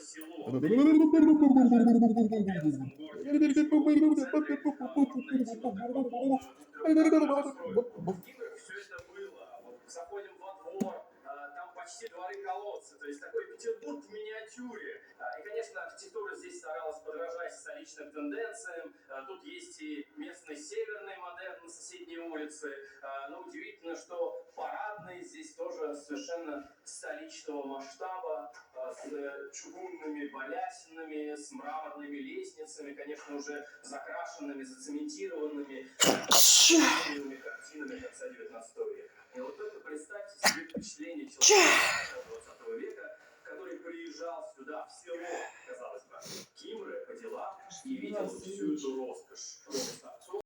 село, кубинском городе, ключевом центре типа по поводу трехэтажную постройку. В играх все это было. Вот заходим во двор, там почти дворы колодцы, то есть такой Петербург в миниатюре. И, конечно, архитектура здесь старалась подражать столичным тенденциям. Тут есть и местный северный модерн на соседней улице. Но удивительно, что парадные здесь тоже совершенно столичного масштаба, с чугунными балясинами, с мраморными лестницами, конечно, уже закрашенными, зацементированными, картинами конца 19 века. И вот только представьте себе впечатление человека 20 века, который приезжал сюда, в село, казалось бы, Кимры, по делам, и видел всю эту роскошь.